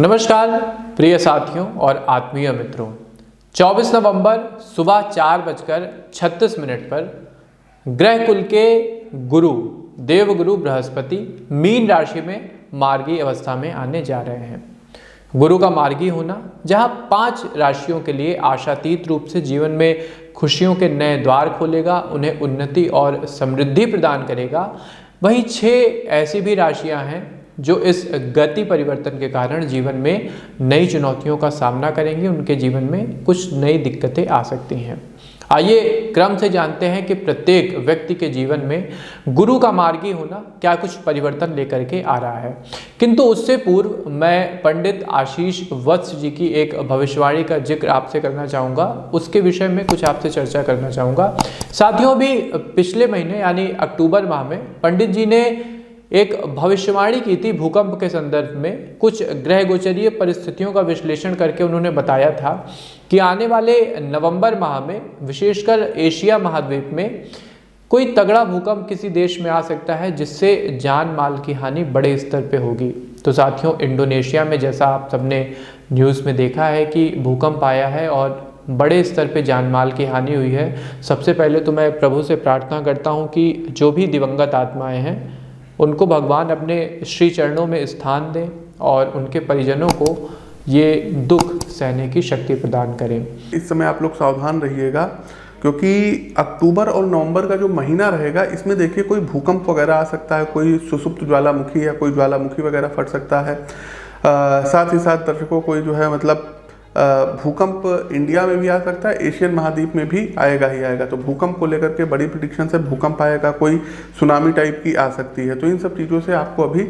नमस्कार प्रिय साथियों और आत्मीय मित्रों, 24 नवंबर सुबह 4:36 पर ग्रह कुल के गुरु देवगुरु बृहस्पति मीन राशि में मार्गी अवस्था में आने जा रहे हैं। गुरु का मार्गी होना जहां 5 राशियों के लिए आशातीत रूप से जीवन में खुशियों के नए द्वार खोलेगा, उन्हें उन्नति और समृद्धि प्रदान करेगा, वहीं 6 ऐसी भी राशियां हैं जो इस गति परिवर्तन के कारण जीवन में नई चुनौतियों का सामना करेंगे। उनके जीवन में कुछ नई दिक्कतें आ सकती हैं। आइए क्रम से जानते हैं कि प्रत्येक व्यक्ति के जीवन में गुरु का मार्गी होना क्या कुछ परिवर्तन लेकर के आ रहा है। किंतु उससे पूर्व मैं पंडित आशीष वत्स जी की एक भविष्यवाणी का जिक्र आपसे करना चाहूँगा, उसके विषय में कुछ आपसे चर्चा करना चाहूँगा। साथियों, भी पिछले महीने यानी अक्टूबर माह में पंडित जी ने एक भविष्यवाणी की थी भूकंप के संदर्भ में। कुछ ग्रह गोचरीय परिस्थितियों का विश्लेषण करके उन्होंने बताया था कि आने वाले नवंबर माह में विशेषकर एशिया महाद्वीप में कोई तगड़ा भूकंप किसी देश में आ सकता है, जिससे जान माल की हानि बड़े स्तर पे होगी। तो साथियों, इंडोनेशिया में जैसा आप सबने न्यूज़ में देखा है कि भूकंप आया है और बड़े स्तर पे जान माल की हानि हुई है। सबसे पहले तो मैं प्रभु से प्रार्थना करता हूँ कि जो भी दिवंगत आत्माएं हैं उनको भगवान अपने श्री चरणों में स्थान दें और उनके परिजनों को ये दुख सहने की शक्ति प्रदान करें। इस समय आप लोग सावधान रहिएगा, क्योंकि अक्टूबर और नवंबर का जो महीना रहेगा इसमें देखिए कोई भूकंप वगैरह आ सकता है, कोई सुसुप्त ज्वालामुखी या कोई ज्वालामुखी वगैरह फट सकता है। साथ ही साथ दर्शकों कोई जो है मतलब भूकंप इंडिया में भी आ सकता है, एशियन महाद्वीप में भी आएगा ही आएगा। तो भूकंप को लेकर के बड़ी प्रेडिक्शन से भूकंप आएगा, कोई सुनामी टाइप की आ सकती है। तो इन सब चीज़ों से आपको अभी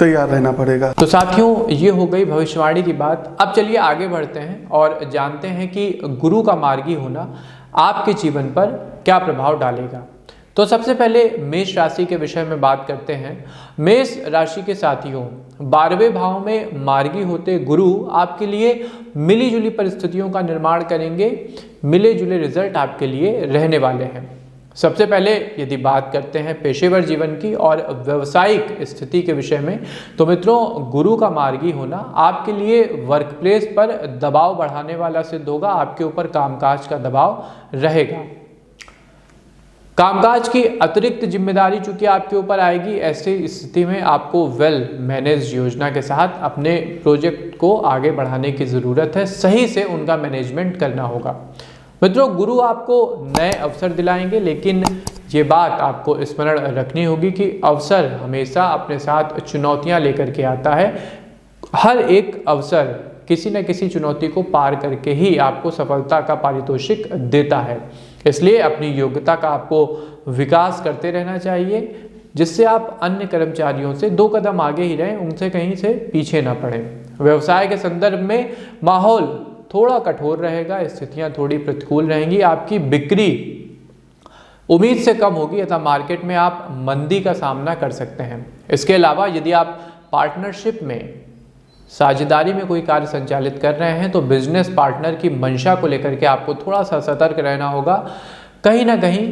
तैयार रहना पड़ेगा। तो साथियों, ये हो गई भविष्यवाणी की बात। अब चलिए आगे बढ़ते हैं और जानते हैं कि गुरु का मार्गी होना आपके जीवन पर क्या प्रभाव डालेगा। तो सबसे पहले मेष राशि के विषय में बात करते हैं। मेष राशि के साथियों, 12वें भाव में मार्गी होते गुरु आपके लिए मिली जुली परिस्थितियों का निर्माण करेंगे। मिले जुले रिजल्ट आपके लिए रहने वाले हैं। सबसे पहले यदि बात करते हैं पेशेवर जीवन की और व्यावसायिक स्थिति के विषय में, तो मित्रों, गुरु का मार्गी होना आपके लिए वर्क प्लेस पर दबाव बढ़ाने वाला सिद्ध होगा। आपके ऊपर कामकाज का दबाव रहेगा। कामकाज की अतिरिक्त जिम्मेदारी चूंकि आपके ऊपर आएगी, ऐसी स्थिति में आपको वेल मैनेज योजना के साथ अपने प्रोजेक्ट को आगे बढ़ाने की ज़रूरत है। सही से उनका मैनेजमेंट करना होगा। मित्रों, गुरु आपको नए अवसर दिलाएंगे, लेकिन ये बात आपको स्मरण रखनी होगी कि अवसर हमेशा अपने साथ चुनौतियां लेकर के आता है। हर एक अवसर किसी न किसी चुनौती को पार करके ही आपको सफलता का पारितोषिक देता है। इसलिए अपनी योग्यता का आपको विकास करते रहना चाहिए, जिससे आप अन्य कर्मचारियों से 2 कदम आगे ही रहें, उनसे कहीं से पीछे ना पड़ें। व्यवसाय के संदर्भ में माहौल थोड़ा कठोर रहेगा, स्थितियां थोड़ी प्रतिकूल रहेंगी। आपकी बिक्री उम्मीद से कम होगी अतः मार्केट में आप मंदी का सामना कर सकते हैं। इसके अलावा यदि आप पार्टनरशिप में साझेदारी में कोई कार्य संचालित कर रहे हैं तो बिजनेस पार्टनर की मंशा को लेकर के आपको थोड़ा सा सतर्क रहना होगा। कहीं ना कहीं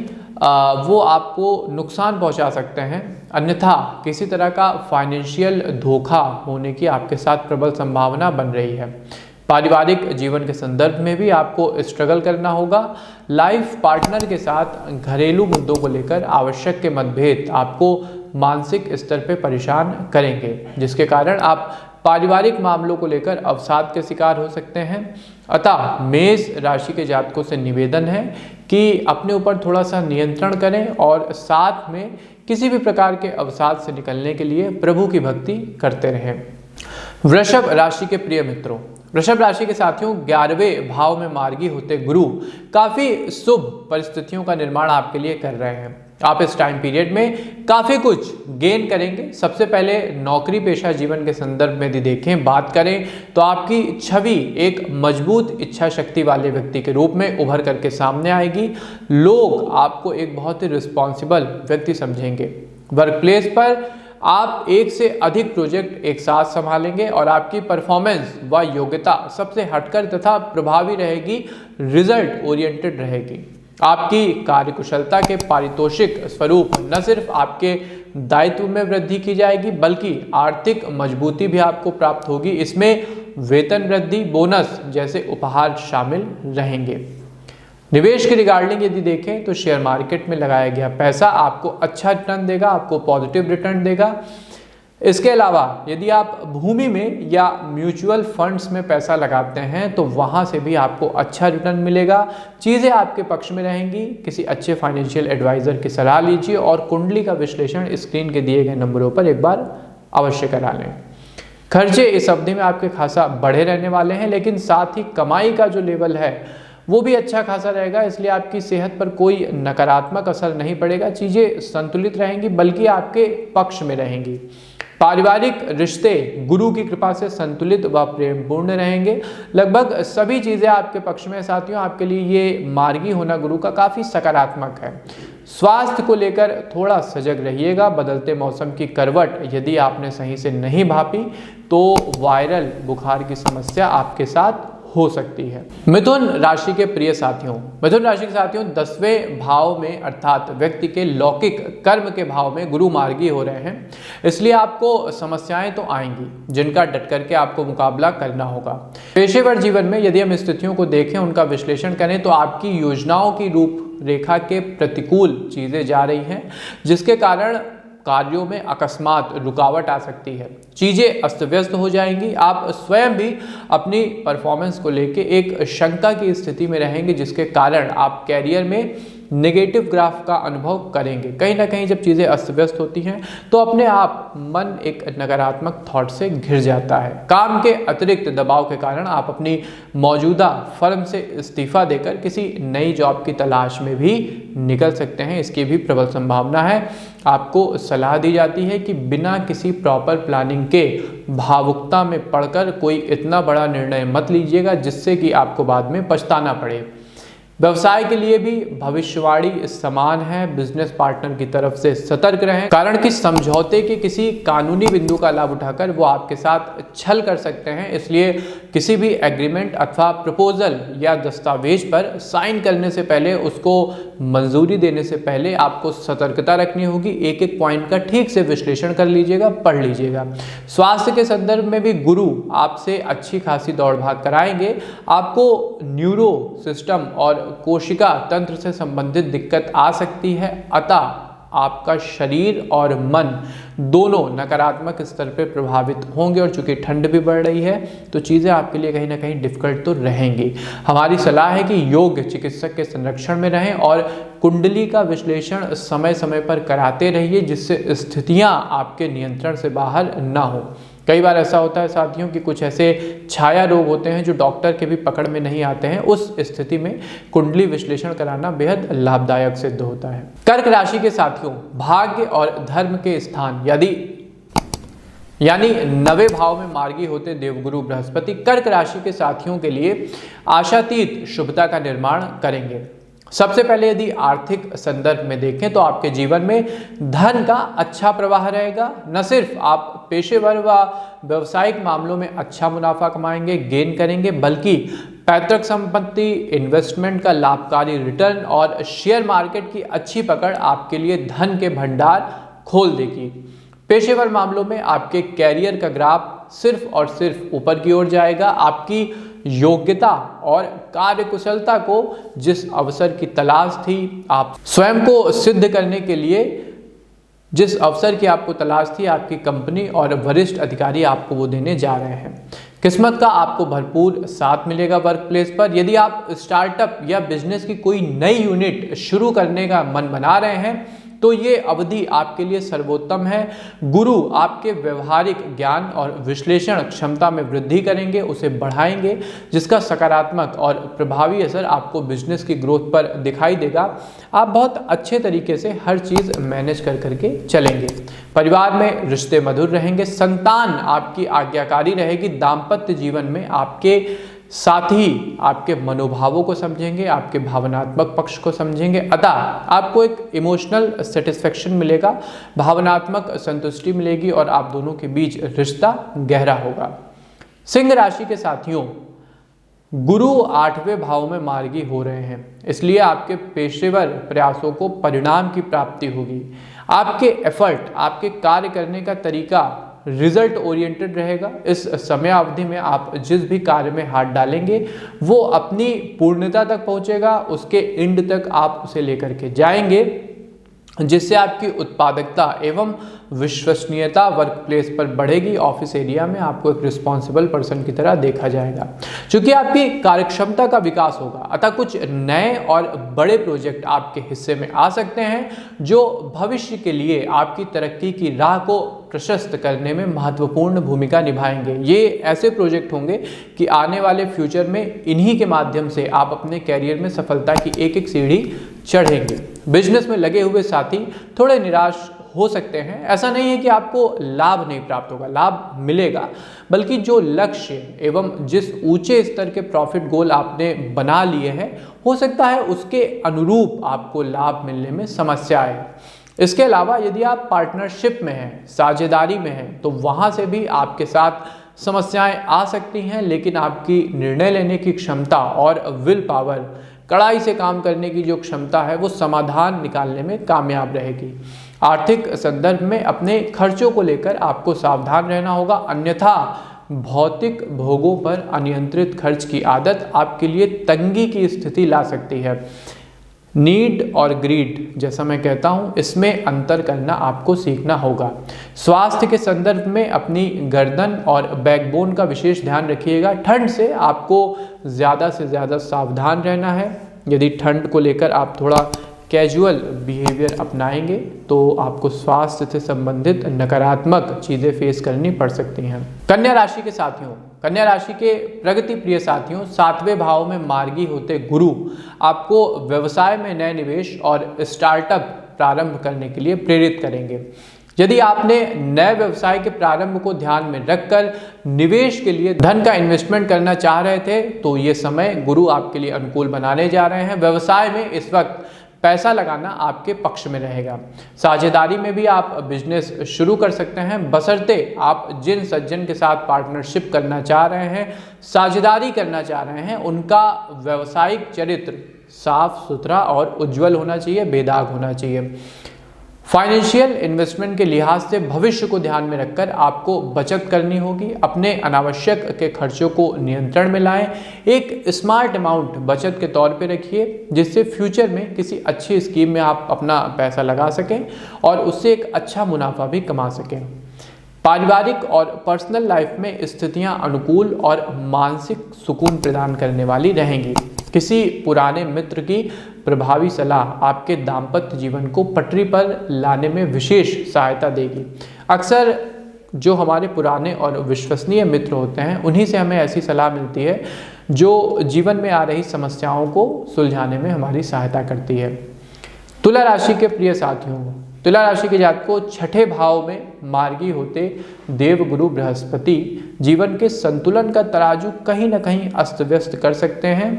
वो आपको नुकसान पहुंचा सकते हैं, अन्यथा किसी तरह का फाइनेंशियल धोखा होने की आपके साथ प्रबल संभावना बन रही है। पारिवारिक जीवन के संदर्भ में भी आपको स्ट्रगल करना होगा। लाइफ पार्टनर के साथ घरेलू मुद्दों को लेकर आवश्यक के मतभेद आपको मानसिक स्तर पर परेशान करेंगे, जिसके कारण आप पारिवारिक मामलों को लेकर अवसाद के शिकार हो सकते हैं। अतः मेष राशि के जातकों से निवेदन है कि अपने ऊपर थोड़ा सा नियंत्रण करें और साथ में किसी भी प्रकार के अवसाद से निकलने के लिए प्रभु की भक्ति करते रहें। वृषभ राशि के प्रिय मित्रों, वृषभ राशि के साथियों, 11वें भाव में मार्गी होते गुरु काफी शुभ परिस्थितियों का निर्माण आपके लिए कर रहे हैं। आप इस टाइम पीरियड में काफी कुछ गेन करेंगे। सबसे पहले नौकरी पेशा जीवन के संदर्भ में यदि देखें, बात करें तो आपकी छवि एक मजबूत इच्छा शक्ति वाले व्यक्ति के रूप में उभर करके सामने आएगी। लोग आपको एक बहुत ही रिस्पॉन्सिबल व्यक्ति समझेंगे। वर्क प्लेस पर आप एक से अधिक प्रोजेक्ट एक साथ संभालेंगे और आपकी परफॉर्मेंस व योग्यता सबसे हटकर तथा प्रभावी रहेगी, रिजल्ट ओरिएंटेड रहेगी। आपकी कार्यकुशलता के पारितोषिक स्वरूप न सिर्फ आपके दायित्व में वृद्धि की जाएगी बल्कि आर्थिक मजबूती भी आपको प्राप्त होगी। इसमें वेतन वृद्धि, बोनस जैसे उपहार शामिल रहेंगे। निवेश के रिगार्डिंग यदि देखें तो शेयर मार्केट में लगाया गया पैसा आपको अच्छा रिटर्न देगा, आपको पॉजिटिव रिटर्न देगा। इसके अलावा यदि आप भूमि में या म्यूचुअल फंड्स में पैसा लगाते हैं तो वहां से भी आपको अच्छा रिटर्न मिलेगा। चीज़ें आपके पक्ष में रहेंगी। किसी अच्छे फाइनेंशियल एडवाइजर की सलाह लीजिए और कुंडली का विश्लेषण स्क्रीन के दिए गए नंबरों पर एक बार अवश्य करा लें। खर्चे इस अवधि में आपके खासा बढ़े रहने वाले हैं, लेकिन साथ ही कमाई का जो लेवल है वो भी अच्छा खासा रहेगा, इसलिए आपकी सेहत पर कोई नकारात्मक असर नहीं पड़ेगा। चीज़ें संतुलित रहेंगी बल्कि आपके पक्ष में रहेंगी। पारिवारिक रिश्ते गुरु की कृपा से संतुलित व प्रेमपूर्ण रहेंगे। लगभग सभी चीज़ें आपके पक्ष में साथियों। आपके लिए ये मार्गी होना गुरु का काफ़ी सकारात्मक है। स्वास्थ्य को लेकर थोड़ा सजग रहिएगा। बदलते मौसम की करवट यदि आपने सही से नहीं भापी तो वायरल बुखार की समस्या आपके साथ हो सकती है। मिथुन राशि के प्रिय साथियों, मिथुन राशि के साथियों 10वें भाव में अर्थात व्यक्ति के लौकिक कर्म के भाव में गुरु मार्गी हो रहे हैं, इसलिए आपको समस्याएं तो आएंगी जिनका डट करके आपको मुकाबला करना होगा। पेशेवर जीवन में यदि हम स्थितियों को देखें, उनका विश्लेषण करें तो आपकी योजनाओं की रूपरेखा के प्रतिकूल चीजें जा रही हैं, जिसके कारण कार्यों में अकस्मात रुकावट आ सकती है। चीज़ें अस्त व्यस्त हो जाएंगी। आप स्वयं भी अपनी परफॉर्मेंस को लेके एक शंका की स्थिति में रहेंगे, जिसके कारण आप कैरियर में नेगेटिव ग्राफ का अनुभव करेंगे। कहीं ना कहीं जब चीज़ें अस्त व्यस्त होती हैं तो अपने आप मन एक नकारात्मक थॉट से घिर जाता है। काम के अतिरिक्त दबाव के कारण आप अपनी मौजूदा फर्म से इस्तीफा देकर किसी नई जॉब की तलाश में भी निकल सकते हैं, इसकी भी प्रबल संभावना है। आपको सलाह दी जाती है कि बिना किसी प्रॉपर प्लानिंग के भावुकता में पड़कर कोई इतना बड़ा निर्णय मत लीजिएगा जिससे कि आपको बाद में पछताना पड़े। व्यवसाय के लिए भी भविष्यवाणी समान है। बिजनेस पार्टनर की तरफ से सतर्क रहें, कारण कि समझौते के किसी कानूनी बिंदु का लाभ उठाकर वो आपके साथ छल कर सकते हैं। इसलिए किसी भी एग्रीमेंट अथवा प्रपोजल या दस्तावेज पर साइन करने से पहले, उसको मंजूरी देने से पहले आपको सतर्कता रखनी होगी। एक एक पॉइंट का ठीक से विश्लेषण कर लीजिएगा, पढ़ लीजिएगा। स्वास्थ्य के संदर्भ में भी गुरु आपसे अच्छी खासी दौड़ भाग कराएंगे। आपको न्यूरो सिस्टम और कोशिका तंत्र से संबंधित दिक्कत आ सकती है, अतः आपका शरीर और मन दोनों नकारात्मक स्तर पर प्रभावित होंगे। और चूंकि ठंड भी बढ़ रही है तो चीज़ें आपके लिए कहीं ना कहीं डिफिकल्ट तो रहेंगी। हमारी सलाह है कि योग चिकित्सक के संरक्षण में रहें और कुंडली का विश्लेषण समय समय पर कराते रहिए, जिससे स्थितियां आपके नियंत्रण से बाहर ना हो। कई बार ऐसा होता है साथियों कि कुछ ऐसे छाया रोग होते हैं जो डॉक्टर के भी पकड़ में नहीं आते हैं। उस स्थिति में कुंडली विश्लेषण कराना बेहद लाभदायक सिद्ध होता है। कर्क राशि के साथियों, भाग्य और धर्म के स्थान यानी 9वें भाव में मार्गी होते देवगुरु बृहस्पति कर्क राशि के साथियों के लिए आशातीत शुभता का निर्माण करेंगे। सबसे पहले यदि आर्थिक संदर्भ में देखें तो आपके जीवन में धन का अच्छा प्रवाह रहेगा। न सिर्फ आप पेशेवर व व्यवसायिक मामलों में अच्छा मुनाफा कमाएंगे, गेन करेंगे, बल्कि पैतृक संपत्ति, इन्वेस्टमेंट का लाभकारी रिटर्न और शेयर मार्केट की अच्छी पकड़ आपके लिए धन के भंडार खोल देगी। पेशेवर मामलों में आपके कैरियर का ग्राफ सिर्फ और सिर्फ ऊपर की ओर जाएगा। आपकी योग्यता और कार्यकुशलता को जिस अवसर की तलाश थी, आप स्वयं को सिद्ध करने के लिए जिस अवसर की आपको तलाश थी, आपकी कंपनी और वरिष्ठ अधिकारी आपको वो देने जा रहे हैं। किस्मत का आपको भरपूर साथ मिलेगा वर्क प्लेस पर। यदि आप स्टार्टअप या बिजनेस की कोई नई यूनिट शुरू करने का मन बना रहे हैं तो ये अवधि आपके लिए सर्वोत्तम है। गुरु आपके व्यवहारिक ज्ञान और विश्लेषण क्षमता में वृद्धि करेंगे, उसे बढ़ाएंगे, जिसका सकारात्मक और प्रभावी असर आपको बिजनेस की ग्रोथ पर दिखाई देगा। आप बहुत अच्छे तरीके से हर चीज़ मैनेज कर करके चलेंगे। परिवार में रिश्ते मधुर रहेंगे। संतान आपकी आज्ञाकारी रहेगी। दाम्पत्य जीवन में आपके साथ ही आपके मनोभावों को समझेंगे, आपके भावनात्मक पक्ष को समझेंगे, अतः आपको एक इमोशनल सेटिस्फेक्शन मिलेगा, भावनात्मक संतुष्टि मिलेगी और आप दोनों के बीच रिश्ता गहरा होगा। सिंह राशि के साथियों, गुरु 8वें भाव में मार्गी हो रहे हैं, इसलिए आपके पेशेवर प्रयासों को परिणाम की प्राप्ति होगी। आपके एफर्ट, आपके कार्य करने का तरीका रिजल्ट ओरिएंटेड रहेगा। इस समय अवधि में आप जिस भी कार्य में हाथ डालेंगे वो अपनी पूर्णता तक पहुंचेगा, उसके एंड तक आप उसे लेकर के जाएंगे, जिससे आपकी उत्पादकता एवं विश्वसनीयता वर्क प्लेस पर बढ़ेगी। ऑफिस एरिया में आपको एक रिस्पॉन्सिबल पर्सन की तरह देखा जाएगा। क्योंकि आपकी कार्यक्षमता का विकास होगा, अतः कुछ नए और बड़े प्रोजेक्ट आपके हिस्से में आ सकते हैं जो भविष्य के लिए आपकी तरक्की की राह को प्रशस्त करने में महत्वपूर्ण भूमिका निभाएंगे। ये ऐसे प्रोजेक्ट होंगे कि आने वाले फ्यूचर में इन्हीं के माध्यम से आप अपने कैरियर में सफलता की एक एक सीढ़ी चढ़ेंगे। बिजनेस में लगे हुए साथी थोड़े निराश हो सकते हैं। ऐसा नहीं है कि आपको लाभ नहीं प्राप्त होगा, लाभ मिलेगा, बल्कि जो लक्ष्य एवं जिस ऊंचे स्तर के प्रॉफिट गोल आपने बना लिए हैं, हो सकता है उसके अनुरूप आपको लाभ मिलने में समस्या आए। इसके अलावा यदि आप पार्टनरशिप में हैं, साझेदारी में हैं, तो वहाँ से भी आपके साथ समस्याएं आ सकती हैं, लेकिन आपकी निर्णय लेने की क्षमता और विल पावर, कड़ाई से काम करने की जो क्षमता है, वो समाधान निकालने में कामयाब रहेगी। आर्थिक संदर्भ में अपने खर्चों को लेकर आपको सावधान रहना होगा, अन्यथा भौतिक भोगों पर अनियंत्रित खर्च की आदत आपके लिए तंगी की स्थिति ला सकती है। नीड और ग्रीड, जैसा मैं कहता हूँ, इसमें अंतर करना आपको सीखना होगा। स्वास्थ्य के संदर्भ में अपनी गर्दन और बैकबोन का विशेष ध्यान रखिएगा। ठंड से आपको ज़्यादा से ज़्यादा सावधान रहना है। यदि ठंड को लेकर आप थोड़ा कैजुअल बिहेवियर अपनाएंगे तो आपको स्वास्थ्य से संबंधित नकारात्मक चीज़ें फेस करनी पड़ सकती हैं। कन्या राशि के साथियों, कन्या राशि के प्रगति प्रिय साथियों, 7वें भाव में मार्गी होते गुरु आपको व्यवसाय में नए निवेश और स्टार्टअप प्रारंभ करने के लिए प्रेरित करेंगे। यदि आपने नए व्यवसाय के प्रारंभ को ध्यान में रखकर निवेश के लिए धन का इन्वेस्टमेंट करना चाह रहे थे, तो ये समय गुरु आपके लिए अनुकूल बनाने जा रहे हैं। व्यवसाय में इस वक्त पैसा लगाना आपके पक्ष में रहेगा। साझेदारी में भी आप बिजनेस शुरू कर सकते हैं, बशर्ते आप जिन सज्जन के साथ पार्टनरशिप करना चाह रहे हैं, साझेदारी करना चाह रहे हैं, उनका व्यावसायिक चरित्र साफ सुथरा और उज्जवल होना चाहिए, बेदाग होना चाहिए। फाइनेंशियल इन्वेस्टमेंट के लिहाज से भविष्य को ध्यान में रखकर आपको बचत करनी होगी। अपने अनावश्यक के खर्चों को नियंत्रण में लाएं। एक स्मार्ट अमाउंट बचत के तौर पे रखिए, जिससे फ्यूचर में किसी अच्छी स्कीम में आप अपना पैसा लगा सकें और उससे एक अच्छा मुनाफा भी कमा सकें। पारिवारिक और पर्सनल लाइफ में स्थितियां अनुकूल और मानसिक सुकून प्रदान करने वाली रहेंगी। किसी पुराने मित्र की प्रभावी सलाह आपके दाम्पत्य जीवन को पटरी पर लाने में विशेष सहायता देगी। अक्सर जो हमारे पुराने और विश्वसनीय मित्र होते हैं, उन्हीं से हमें ऐसी सलाह मिलती है जो जीवन में आ रही समस्याओं को सुलझाने में हमारी सहायता करती है। तुला राशि के प्रिय साथियों, तुला राशि के जातकों, 6ठे भाव में मार्गी होते देवगुरु बृहस्पति जीवन के संतुलन का तराजू कहीं ना कहीं अस्त व्यस्त कर सकते हैं।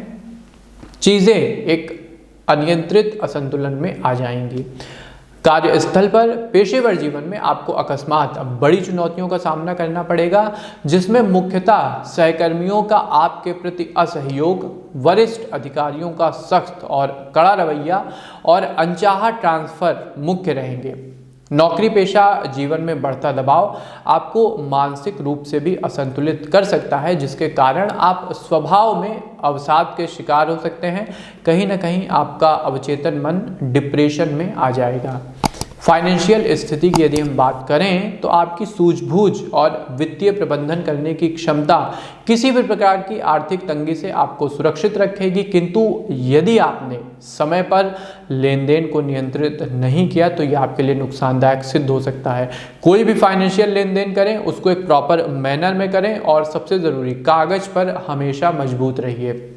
चीज़ें एक अनियंत्रित असंतुलन में आ जाएंगी। कार्यस्थल पर, पेशेवर जीवन में आपको अकस्मात बड़ी चुनौतियों का सामना करना पड़ेगा, जिसमें मुख्यतः सहकर्मियों का आपके प्रति असहयोग, वरिष्ठ अधिकारियों का सख्त और कड़ा रवैया और अनचाहा ट्रांसफर मुख्य रहेंगे। नौकरी पेशा जीवन में बढ़ता दबाव आपको मानसिक रूप से भी असंतुलित कर सकता है, जिसके कारण आप स्वभाव में अवसाद के शिकार हो सकते हैं। कहीं ना कहीं आपका अवचेतन मन डिप्रेशन में आ जाएगा। फाइनेंशियल स्थिति की यदि हम बात करें तो आपकी सूझबूझ और वित्तीय प्रबंधन करने की क्षमता किसी भी प्रकार की आर्थिक तंगी से आपको सुरक्षित रखेगी, किंतु यदि आपने समय पर लेन देन को नियंत्रित नहीं किया तो यह आपके लिए नुकसानदायक सिद्ध हो सकता है। कोई भी फाइनेंशियल लेन देन करें, उसको एक प्रॉपर मैनर में करें और सबसे ज़रूरी, कागज पर हमेशा मजबूत रहिए।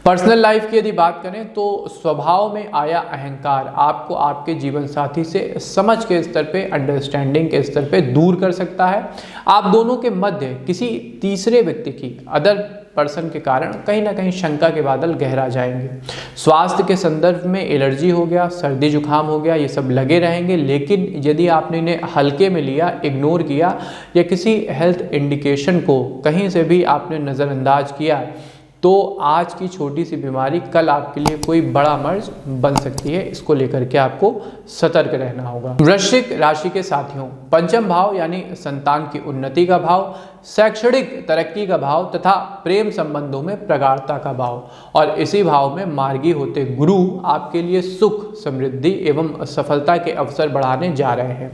पर्सनल लाइफ की यदि बात करें तो स्वभाव में आया अहंकार आपको आपके जीवन साथी से समझ के स्तर पे, अंडरस्टैंडिंग के स्तर पे दूर कर सकता है। आप दोनों के मध्य किसी तीसरे व्यक्ति की, अदर पर्सन के कारण कहीं ना कहीं शंका के बादल गहरा जाएंगे। स्वास्थ्य के संदर्भ में एलर्जी हो गया, सर्दी जुकाम हो गया, ये सब लगे रहेंगे, लेकिन यदि आपने इन्हें हल्के में लिया, इग्नोर किया या किसी हेल्थ इंडिकेशन को कहीं से भी आपने नज़रअंदाज किया तो आज की छोटी सी बीमारी कल आपके लिए कोई बड़ा मर्ज बन सकती है। इसको लेकर के आपको सतर्क रहना होगा। वृश्चिक राशि के साथियों, पंचम भाव यानी संतान की उन्नति का भाव, शैक्षणिक तरक्की का भाव तथा प्रेम संबंधों में प्रगाढ़ता का भाव, और इसी भाव में मार्गी होते गुरु आपके लिए सुख, समृद्धि एवं सफलता के अवसर बढ़ाने जा रहे हैं।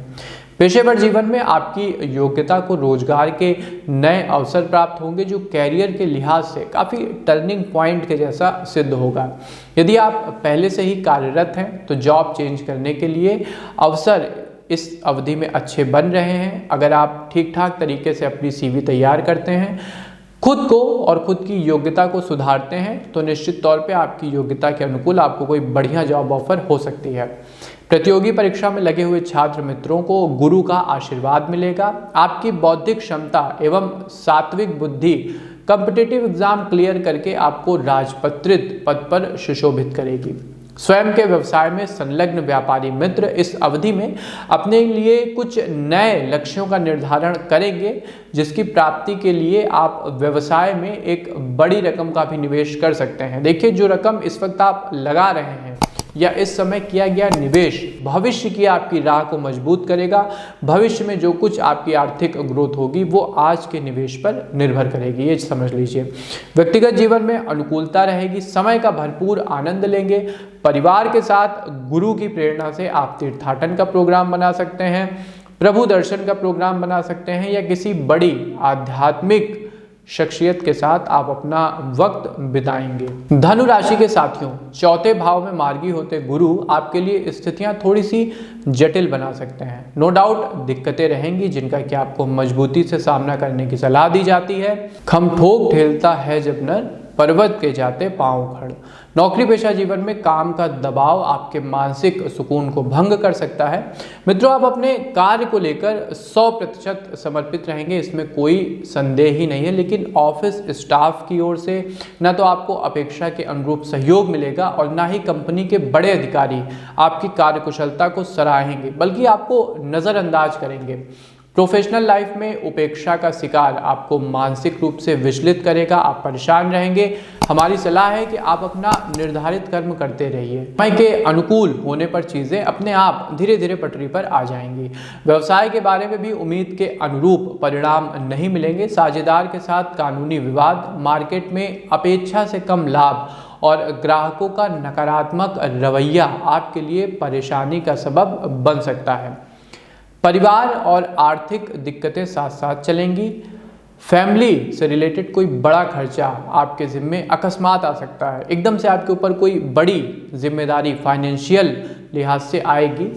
पेशेवर जीवन में आपकी योग्यता को रोजगार के नए अवसर प्राप्त होंगे, जो कैरियर के लिहाज से काफ़ी टर्निंग पॉइंट के जैसा सिद्ध होगा। यदि आप पहले से ही कार्यरत हैं तो जॉब चेंज करने के लिए अवसर इस अवधि में अच्छे बन रहे हैं। अगर आप ठीक ठाक तरीके से अपनी सीवी तैयार करते हैं, खुद को और खुद की योग्यता को सुधारते हैं, तो निश्चित तौर पे आपकी योग्यता के अनुकूल आपको कोई बढ़िया जॉब ऑफर हो सकती है। प्रतियोगी परीक्षा में लगे हुए छात्र मित्रों को गुरु का आशीर्वाद मिलेगा। आपकी बौद्धिक क्षमता एवं सात्विक बुद्धि कॉम्पिटिटिव एग्जाम क्लियर करके आपको राजपत्रित पद पर सुशोभित करेगी। स्वयं के व्यवसाय में संलग्न व्यापारी मित्र इस अवधि में अपने लिए कुछ नए लक्ष्यों का निर्धारण करेंगे, जिसकी प्राप्ति के लिए आप व्यवसाय में एक बड़ी रकम का भी निवेश कर सकते हैं। देखिए, जो रकम इस वक्त आप लगा रहे हैं या इस समय किया गया निवेश भविष्य की आपकी राह को मजबूत करेगा। भविष्य में जो कुछ आपकी आर्थिक ग्रोथ होगी वो आज के निवेश पर निर्भर करेगी, ये समझ लीजिए। व्यक्तिगत जीवन में अनुकूलता रहेगी, समय का भरपूर आनंद लेंगे। परिवार के साथ गुरु की प्रेरणा से आप तीर्थाटन का प्रोग्राम बना सकते हैं, प्रभु दर्शन का प्रोग्राम बना सकते हैं, या किसी बड़ी आध्यात्मिक शख्सियत के साथ आप अपना वक्त बिताएंगे। धनु राशि के साथियों, चौथे भाव में मार्गी होते गुरु आपके लिए स्थितियां थोड़ी सी जटिल बना सकते हैं। नो डाउट दिक्कतें रहेंगी, जिनका कि आपको मजबूती से सामना करने की सलाह दी जाती है। खम ठोक ठेलता है जब नर, पर्वत के जाते पांव खड़। नौकरी पेशा जीवन में काम का दबाव आपके मानसिक सुकून को भंग कर सकता है। मित्रों, आप अपने कार्य को लेकर 100% समर्पित रहेंगे, इसमें कोई संदेह ही नहीं है। लेकिन ऑफिस स्टाफ की ओर से न तो आपको अपेक्षा के अनुरूप सहयोग मिलेगा और ना ही कंपनी के बड़े अधिकारी आपकी कार्यकुशलता को सराहेंगे, बल्कि आपको नज़रअंदाज करेंगे। प्रोफेशनल लाइफ में उपेक्षा का शिकार आपको मानसिक रूप से विचलित करेगा, आप परेशान रहेंगे। हमारी सलाह है कि आप अपना निर्धारित कर्म करते रहिए। समय के अनुकूल होने पर चीज़ें अपने आप धीरे धीरे पटरी पर आ जाएंगी। व्यवसाय के बारे में भी उम्मीद के अनुरूप परिणाम नहीं मिलेंगे। साझेदार के साथ कानूनी विवाद, मार्केट में अपेक्षा से कम लाभ और ग्राहकों का नकारात्मक रवैया आपके लिए परेशानी का सबब बन सकता है। परिवार और आर्थिक दिक्कतें साथ साथ चलेंगी। फैमिली से रिलेटेड कोई बड़ा खर्चा आपके ज़िम्मे अकस्मात आ सकता है। एकदम से आपके ऊपर कोई बड़ी जिम्मेदारी फाइनेंशियल लिहाज से आएगी,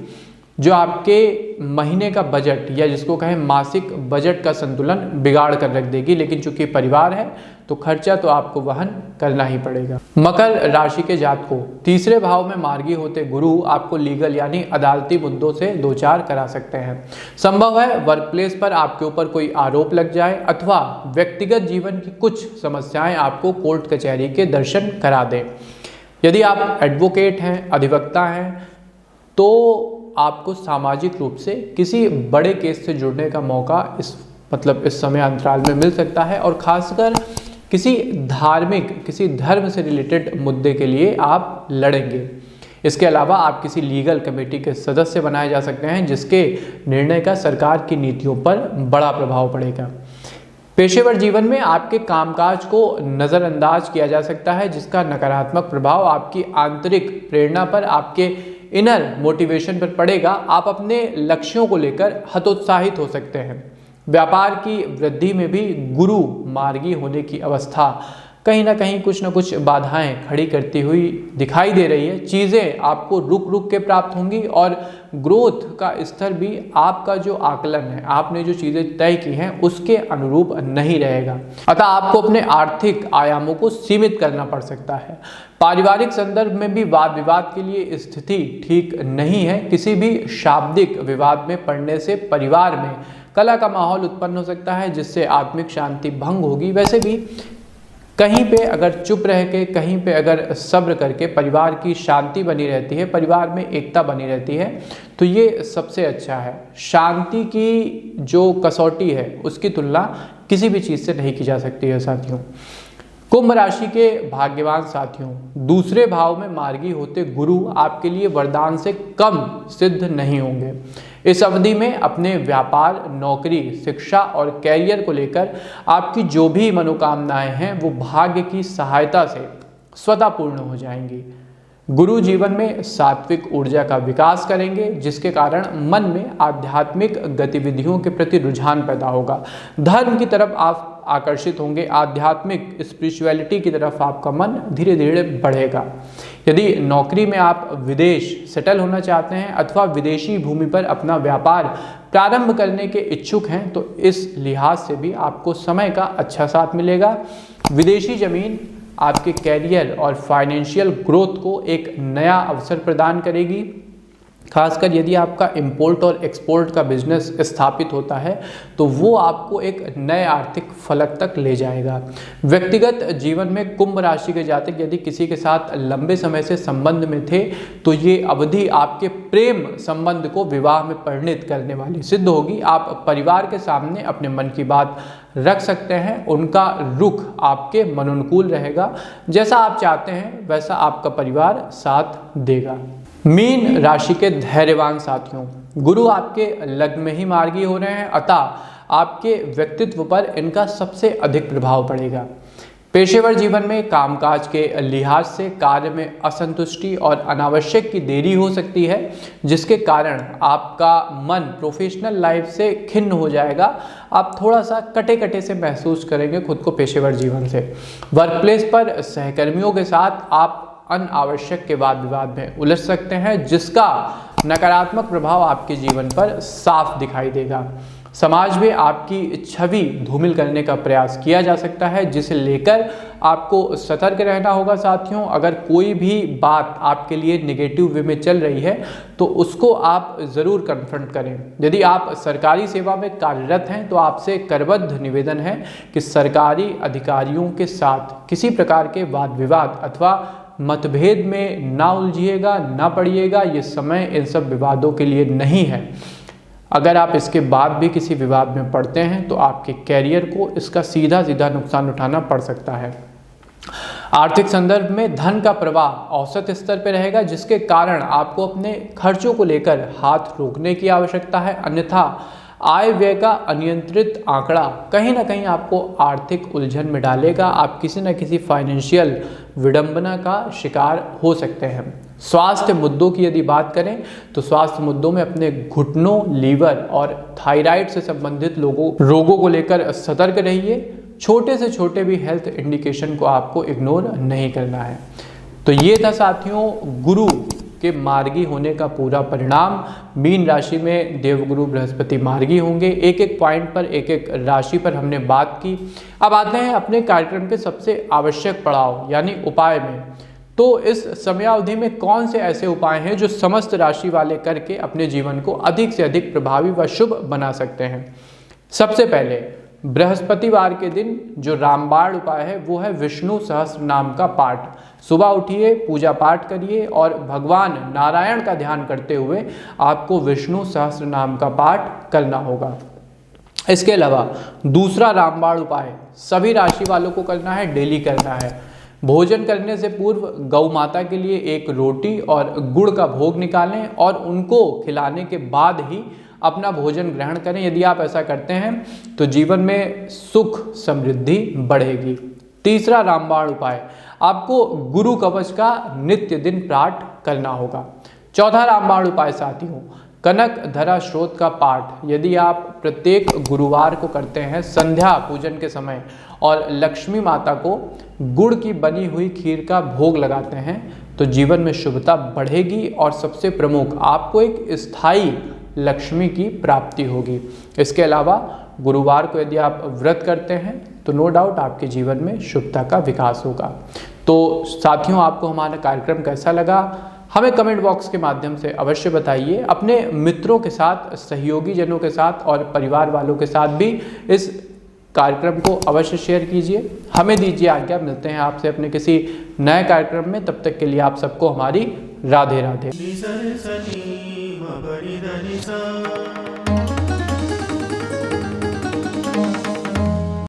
जो आपके महीने का बजट या जिसको कहें मासिक बजट का संतुलन बिगाड़ कर रख देगी। लेकिन चूंकि परिवार है तो खर्चा तो आपको वहन करना ही पड़ेगा। मकर राशि के जातकों, तीसरे भाव में मार्गी होते गुरु आपको लीगल यानी अदालती मुद्दों से दो चार करा सकते हैं। संभव है वर्क प्लेस पर आपके ऊपर कोई आरोप लग जाए अथवा व्यक्तिगत जीवन की कुछ समस्याएं आपको कोर्ट कचहरी के दर्शन करा दें। यदि आप एडवोकेट हैं, अधिवक्ता हैं, तो आपको सामाजिक रूप से किसी बड़े केस से जुड़ने का मौका इस समय अंतराल में मिल सकता है, और खासकर किसी धर्म से रिलेटेड मुद्दे के लिए आप लड़ेंगे। इसके अलावा आप किसी लीगल कमेटी के सदस्य बनाए जा सकते हैं, जिसके निर्णय का सरकार की नीतियों पर बड़ा प्रभाव पड़ेगा। पेशेवर जीवन में आपके कामकाज को नज़रअंदाज किया जा सकता है, जिसका नकारात्मक प्रभाव आपकी आंतरिक प्रेरणा पर, आपके इनर मोटिवेशन पर पड़ेगा। आप अपने लक्ष्यों को लेकर हतोत्साहित हो सकते हैं। व्यापार की वृद्धि में भी गुरु मार्गी होने की अवस्था कहीं ना कहीं कुछ न कुछ बाधाएं खड़ी करती हुई दिखाई दे रही है। चीज़ें आपको रुक रुक के प्राप्त होंगी और ग्रोथ का स्तर भी आपका जो आकलन है, आपने जो चीज़ें तय की हैं उसके अनुरूप नहीं रहेगा। अतः आपको अपने आर्थिक आयामों को सीमित करना पड़ सकता है। पारिवारिक संदर्भ में भी वाद विवाद के लिए स्थिति ठीक नहीं है। किसी भी शाब्दिक विवाद में पड़ने से परिवार में कला का माहौल उत्पन्न हो सकता है, जिससे आत्मिक शांति भंग होगी। वैसे भी कहीं पे अगर चुप रह के, कहीं पे अगर सब्र करके परिवार की शांति बनी रहती है, परिवार में एकता बनी रहती है, तो ये सबसे अच्छा है। शांति की जो कसौटी है उसकी तुलना किसी भी चीज़ से नहीं की जा सकती है साथियों। कुंभ राशि के भाग्यवान साथियों, दूसरे भाव में मार्गी होते गुरु आपके लिए वरदान से कम सिद्ध नहीं होंगे। इस अवधि में अपने व्यापार, नौकरी, शिक्षा और कैरियर को लेकर आपकी जो भी मनोकामनाएं हैं वो भाग्य की सहायता से स्वतः पूर्ण हो जाएंगी। गुरु जीवन में सात्विक ऊर्जा का विकास करेंगे, जिसके कारण मन में आध्यात्मिक गतिविधियों के प्रति रुझान पैदा होगा। धर्म की तरफ आप आकर्षित होंगे, आध्यात्मिक स्पिरिचुअलिटी की तरफ आपका मन धीरे धीरे बढ़ेगा। यदि नौकरी में आप विदेश सेटल होना चाहते हैं अथवा विदेशी भूमि पर अपना व्यापार प्रारंभ करने के इच्छुक हैं तो इस लिहाज से भी आपको समय का अच्छा साथ मिलेगा। विदेशी जमीन आपके कैरियर और फाइनेंशियल ग्रोथ को एक नया अवसर प्रदान करेगी। खासकर यदि आपका इंपोर्ट और एक्सपोर्ट का बिजनेस स्थापित होता है तो वो आपको एक नए आर्थिक फलक तक ले जाएगा। व्यक्तिगत जीवन में कुंभ राशि के जातक यदि किसी के साथ लंबे समय से संबंध में थे तो ये अवधि आपके प्रेम संबंध को विवाह में परिणित करने वाली सिद्ध होगी। आप परिवार के सामने अपने मन की बात रख सकते हैं, उनका रुख आपके मनोनुकूल रहेगा। जैसा आप चाहते हैं वैसा आपका परिवार साथ देगा। मीन राशि के धैर्यवान साथियों, गुरु आपके लग्न में ही मार्गी हो रहे हैं, अतः आपके व्यक्तित्व पर इनका सबसे अधिक प्रभाव पड़ेगा। पेशेवर जीवन में कामकाज के लिहाज से कार्य में असंतुष्टि और अनावश्यक की देरी हो सकती है, जिसके कारण आपका मन प्रोफेशनल लाइफ से खिन्न हो जाएगा। आप थोड़ा सा कटे कटे से महसूस करेंगे खुद को पेशेवर जीवन से। वर्क प्लेस पर सहकर्मियों के साथ आप अनावश्यक के वाद विवाद में उलझ सकते हैं, जिसका नकारात्मक प्रभाव आपके जीवन पर साफ दिखाई देगा। समाज में आपकी छवि धूमिल करने का प्रयास किया जा सकता है, जिसे लेकर आपको सतर्क रहना होगा। साथियों, अगर कोई भी बात आपके लिए नेगेटिव वे में चल रही है तो उसको आप ज़रूर कन्फ्रंट करें। यदि आप सरकारी सेवा में कार्यरत हैं तो आपसे करबद्ध निवेदन है कि सरकारी अधिकारियों के साथ किसी प्रकार के वाद विवाद अथवा मतभेद में ना उलझिएगा, ना पड़िएगा। ये समय इन सब विवादों के लिए नहीं है। अगर आप इसके बाद भी किसी विवाद में पड़ते हैं तो आपके कैरियर को इसका सीधा सीधा नुकसान उठाना पड़ सकता है। आर्थिक संदर्भ में धन का प्रवाह औसत स्तर पर रहेगा, जिसके कारण आपको अपने खर्चों को लेकर हाथ रोकने की आवश्यकता है। अन्यथा आय व्यय का अनियंत्रित आंकड़ा कहीं ना कहीं आपको आर्थिक उलझन में डालेगा। आप किसी न किसी फाइनेंशियल विडंबना का शिकार हो सकते हैं। स्वास्थ्य मुद्दों की यदि बात करें तो स्वास्थ्य मुद्दों में अपने घुटनों, लीवर और थायराइड से संबंधित रोगों को लेकर सतर्क रहिए। छोटे से छोटे भी हेल्थ इंडिकेशन को आपको इग्नोर नहीं करना है। तो ये था साथियों गुरु के मार्गी होने का पूरा परिणाम। मीन राशि में देवगुरु बृहस्पति मार्गी होंगे। एक एक पॉइंट पर, एक एक राशि पर हमने बात की। अब आते हैं अपने कार्यक्रम के सबसे आवश्यक पड़ाव यानी उपाय में। तो इस समयावधि में कौन से ऐसे उपाय हैं जो समस्त राशि वाले करके अपने जीवन को अधिक से अधिक प्रभावी व शुभ बना सकते हैं। सबसे पहले बृहस्पतिवार के दिन जो रामबाण उपाय है वो है विष्णु सहस्त्र नाम का पाठ। सुबह उठिए, पूजा पाठ करिए और भगवान नारायण का ध्यान करते हुए आपको विष्णु सहस्त्र नाम का पाठ करना होगा। इसके अलावा दूसरा रामबाण उपाय सभी राशि वालों को करना है, डेली करना है। भोजन करने से पूर्व गौ माता के लिए एक रोटी और गुड़ का भोग निकालें और उनको खिलाने के बाद ही अपना भोजन ग्रहण करें। यदि आप ऐसा करते हैं तो जीवन में सुख समृद्धि बढ़ेगी। तीसरा रामबाण उपाय, आपको गुरु कवच का नित्य दिन पाठ करना होगा। चौथा रामबाण उपाय साथियों, कनक धरा स्रोत का पाठ यदि आप प्रत्येक गुरुवार को करते हैं संध्या पूजन के समय और लक्ष्मी माता को गुड़ की बनी हुई खीर का भोग लगाते हैं तो जीवन में शुभता बढ़ेगी और सबसे प्रमुख आपको एक स्थायी लक्ष्मी की प्राप्ति होगी। इसके अलावा गुरुवार को यदि आप व्रत करते हैं तो नो डाउट आपके जीवन में शुभता का विकास होगा। तो साथियों, आपको हमारा कार्यक्रम कैसा लगा हमें कमेंट बॉक्स के माध्यम से अवश्य बताइए। अपने मित्रों के साथ, सहयोगी जनों के साथ और परिवार वालों के साथ भी इस कार्यक्रम को अवश्य शेयर कीजिए। हमें दीजिए आज्ञा, मिलते हैं आपसे अपने किसी नए कार्यक्रम में। तब तक के लिए आप सबको हमारी राधे राधे।